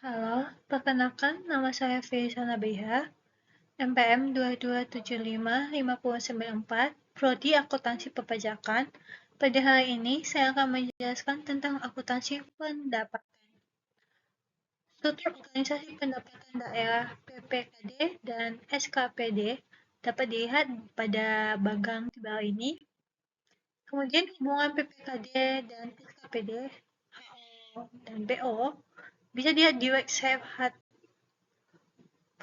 Halo, perkenalkan nama saya Felisa Nabiha, NPM 2275594, Prodi Akuntansi Perpajakan. Pada hari ini, saya akan menjelaskan tentang akuntansi pendapatan. Struktur organisasi pendapatan daerah PPKD dan SKPD dapat dilihat pada bagang di bawah ini. Kemudian hubungan PPKD dan SKPD, HO dan BO bisa dilihat di website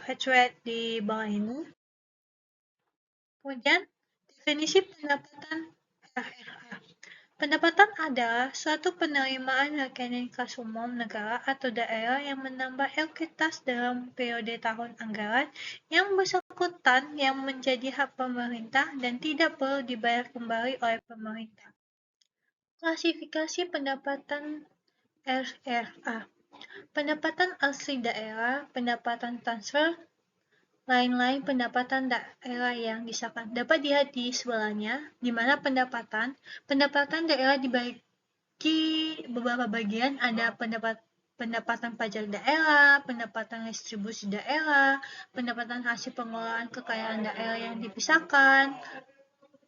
Hatchway di bawah ini. Kemudian, definisi pendapatan RRA. Pendapatan adalah suatu penerimaan rekening kas umum negara atau daerah yang menambah ekuitas dalam periode tahun anggaran yang bersangkutan yang menjadi hak pemerintah dan tidak perlu dibayar kembali oleh pemerintah. Klasifikasi pendapatan RRA. Pendapatan asli daerah, pendapatan transfer, lain-lain pendapatan daerah yang disahkan. Dapat dilihat di sebelahnya, di mana pendapatan daerah dibagi beberapa bagian, ada pendapatan pajak daerah, pendapatan distribusi daerah, pendapatan hasil pengelolaan kekayaan daerah yang dipisahkan,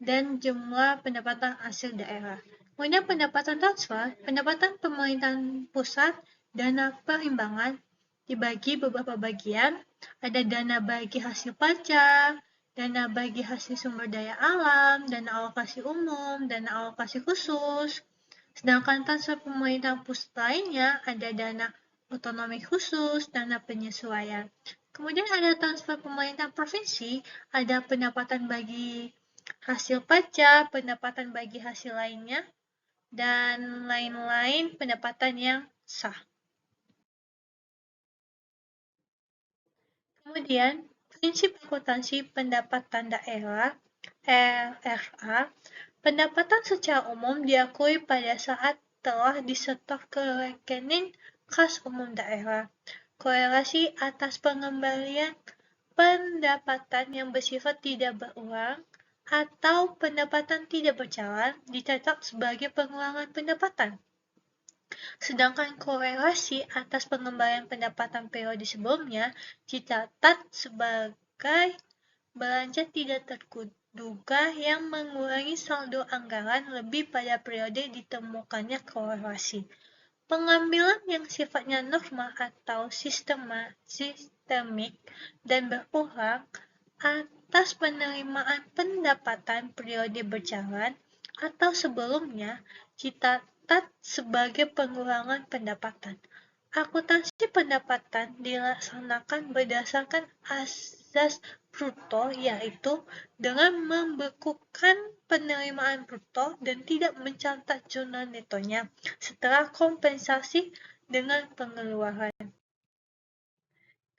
dan jumlah pendapatan hasil daerah. Kemudian pendapatan transfer, pendapatan pemerintahan pusat, dana perimbangan, dibagi beberapa bagian, ada dana bagi hasil pajak, dana bagi hasil sumber daya alam, dana alokasi umum, dana alokasi khusus. Sedangkan transfer pemerintahan pusat lainnya ada dana otonomi khusus, dana penyesuaian. Kemudian ada transfer pemerintahan provinsi, ada pendapatan bagi hasil pajak, pendapatan bagi hasil lainnya, dan lain-lain pendapatan yang sah. Kemudian, prinsip akuntansi pendapatan daerah (RRA), pendapatan secara umum diakui pada saat telah disetor ke rekening kas umum daerah. Korelasi atas pengembalian pendapatan yang bersifat tidak berulang atau pendapatan tidak berjalan dicatat sebagai pengurangan pendapatan. Sedangkan korelasi atas pengembalian pendapatan periode sebelumnya dicatat sebagai belanja tidak terduga yang mengurangi saldo anggaran lebih pada periode ditemukannya korelasi. Pengambilan yang sifatnya normal atau sistemik dan berulang atas penerimaan pendapatan periode berjalan atau sebelumnya dicatat sebagai pengurangan pendapatan. Akuntansi pendapatan dilaksanakan berdasarkan asas bruto, yaitu dengan membekukan penerimaan bruto dan tidak mencatat jurnal netonya setelah kompensasi dengan pengeluaran.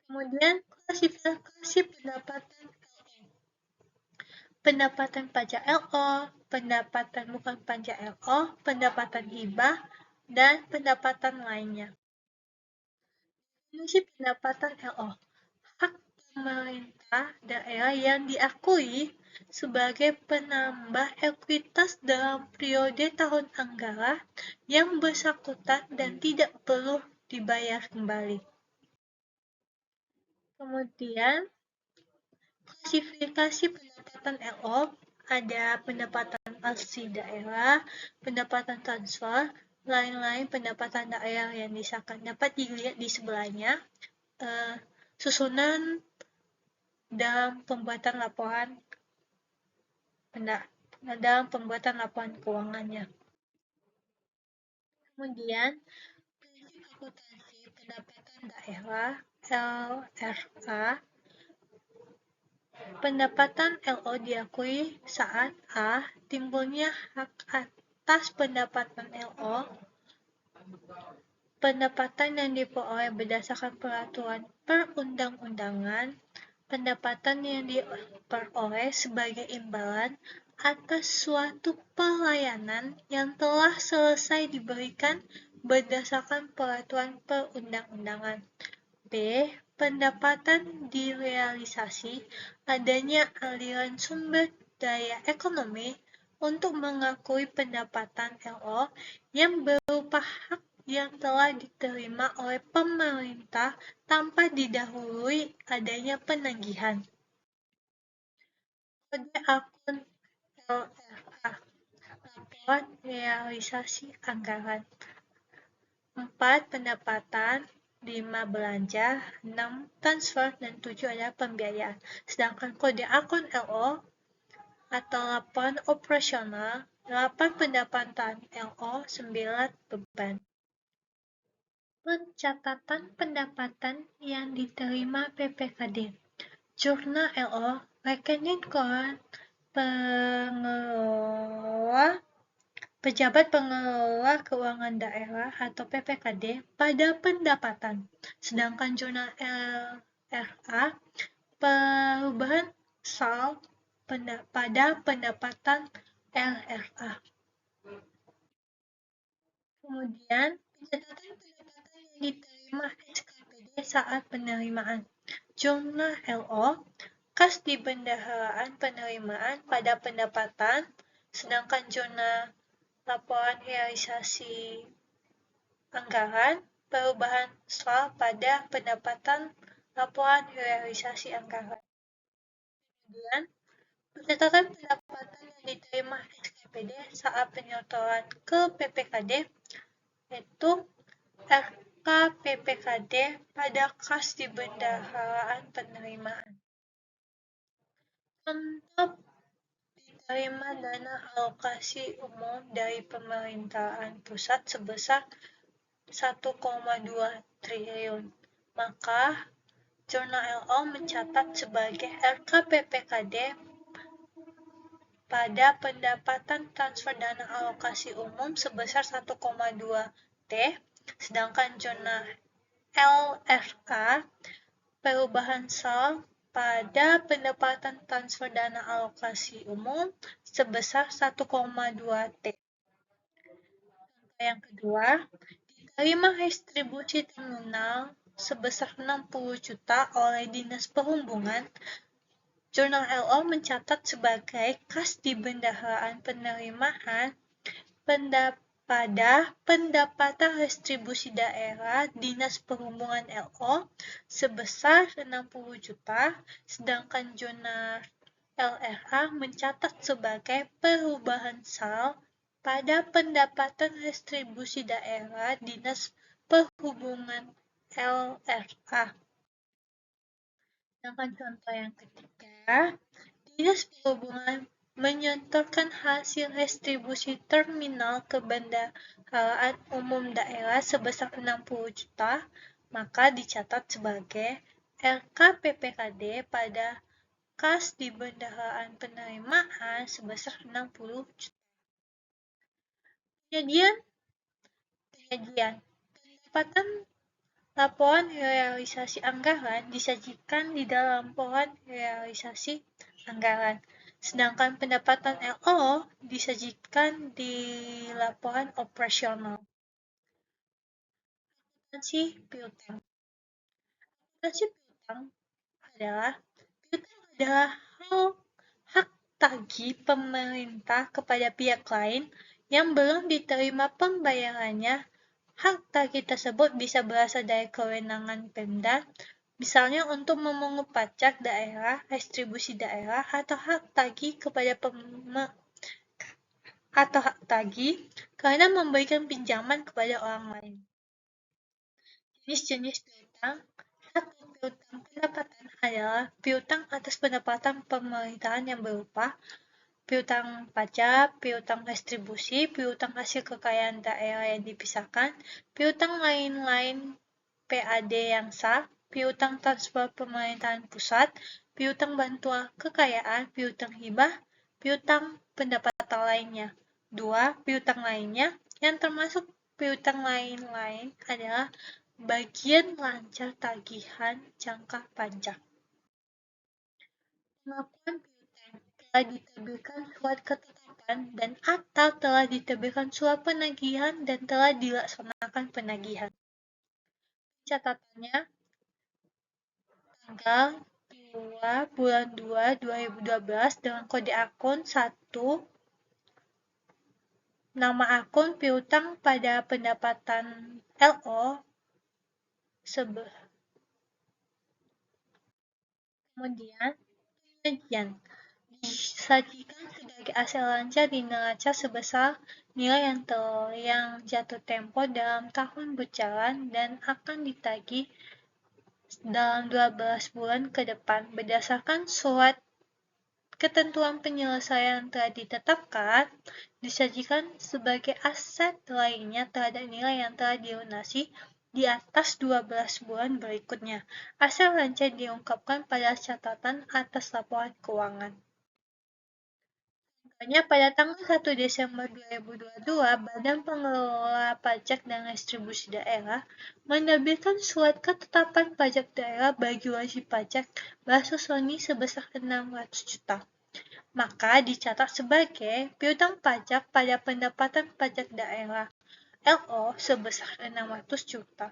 Kemudian klasifikasi pendapatan LO. Pendapatan pajak LO, pendapatan bukan pajak LO, pendapatan hibah, dan pendapatan lainnya. Definisi pendapatan LO. Hak pemerintah daerah yang diakui sebagai penambah ekuitas dalam periode tahun anggaran yang bersangkutan dan tidak perlu dibayar kembali. Kemudian, klasifikasi pendapatan LO ada pendapatan asli daerah, pendapatan transfer, lain-lain pendapatan daerah yang disahkan. Dapat dilihat di sebelahnya susunan dalam pembuatan laporan keuangannya. Kemudian, prinsip akuntansi pendapatan daerah (LRA). Pendapatan LO diakui saat a. timbulnya hak atas pendapatan LO, pendapatan yang diperoleh berdasarkan peraturan perundang-undangan, pendapatan yang diperoleh sebagai imbalan atas suatu pelayanan yang telah selesai diberikan berdasarkan peraturan perundang-undangan. B. Pendapatan direalisasi adanya aliran sumber daya ekonomi untuk mengakui pendapatan LO yang berupa hak yang telah diterima oleh pemerintah tanpa didahului adanya penagihan. Kode akun LRA, Laporan Realisasi Anggaran. 4. Pendapatan, 5. Belanja, 6. Transfer, dan 7 adalah pembiayaan. Sedangkan kode akun LO atau laporan operasional, 8. Pendapatan LO, 9. Beban. Pencatatan pendapatan yang diterima PPKD. Jurnal LO, rekening koran pengelola pejabat pengelola keuangan daerah atau PPKD pada pendapatan. Sedangkan jurnal LRA, perubahan SAL pada pendapatan LRA. Kemudian, pencatatan pendapatan yang diterima SKPD saat penerimaan. Jurnal LO, kas di bendaharaan penerimaan pada pendapatan, sedangkan jurnal laporan realisasi anggaran, perubahan SAL pada pendapatan laporan realisasi anggaran. Kemudian, pencatatan pendapatan yang diterima SKPD saat penyotoran ke PPKD yaitu RKPPKD pada kas di bendaharaan penerimaan. Contoh diterima dana alokasi umum dari pemerintahan pusat sebesar 1,2 triliun. Maka, Jurnal LO mencatat sebagai RKPPKD pada pendapatan transfer dana alokasi umum sebesar 1,2 T, sedangkan jurnal LRA perubahan SAL pada pendapatan transfer dana alokasi umum sebesar 1,2 T. Yang kedua, diterima distribusi terminal sebesar 60 juta oleh Dinas Perhubungan. Jurnal LO mencatat sebagai kas di bendaharaan penerimaan pada pendapatan distribusi daerah Dinas Perhubungan LO sebesar 60 juta, sedangkan jurnal LRA mencatat sebagai perubahan SAL pada pendapatan distribusi daerah Dinas Perhubungan LRA. Sedangkan contoh yang ketiga, Dinas Perhubungan menyetorkan hasil distribusi terminal ke bendaharaan umum daerah sebesar 60 juta, maka dicatat sebagai RKPPKD pada kas di bendaharaan penerimaan sebesar 60 juta. Penyajian pendapatan laporan realisasi anggaran disajikan di dalam laporan realisasi anggaran, sedangkan pendapatan LO disajikan di laporan operasional. Akuntansi piutang. Akuntansi piutang adalah hak tagih pemerintah kepada pihak lain yang belum diterima pembayarannya. Hak tagih tersebut bisa berasal dari kewenangan Pemda, misalnya untuk memungut pajak daerah, distribusi daerah, atau hak tagih karena memberikan pinjaman kepada orang lain. Jenis-jenis piutang. 1. Piutang pendapatan adalah piutang atas pendapatan pemerintahan yang berupa piutang pajak, piutang distribusi, piutang hasil kekayaan daerah yang dipisahkan, piutang lain-lain PAD yang sah, piutang transfer pemerintahan pusat, piutang bantuan kekayaan, piutang hibah, piutang pendapatan lainnya. 2. Piutang lainnya, yang termasuk piutang lain-lain adalah bagian lancar tagihan jangka panjang. Pengakuan piutang telah diterbitkan surat ketetapan dan atau telah diterbitkan surat penagihan dan telah dilaksanakan penagihan. Catatannya tanggal 2 bulan 2 2012 dengan kode akun 1 nama akun piutang pada pendapatan LO kemudian penyajian disajikan sebagai aset lancar di neraca sebesar nilai yang jatuh tempo dalam tahun berjalan dan akan ditagih dalam 12 bulan ke depan berdasarkan surat ketentuan penyelesaian telah ditetapkan, disajikan sebagai aset lainnya terhadap nilai yang telah dilunasi di atas 12 bulan berikutnya. Aset lancar diungkapkan pada catatan atas laporan keuangan. Contohnya, pada tanggal 1 Desember 2022, Badan Pengelola Pajak dan Retribusi Daerah menerbitkan surat ketetapan pajak daerah bagi wajib pajak Baso Sony sebesar 600 juta. Maka dicatat sebagai piutang pajak pada pendapatan pajak daerah LO sebesar 600 juta.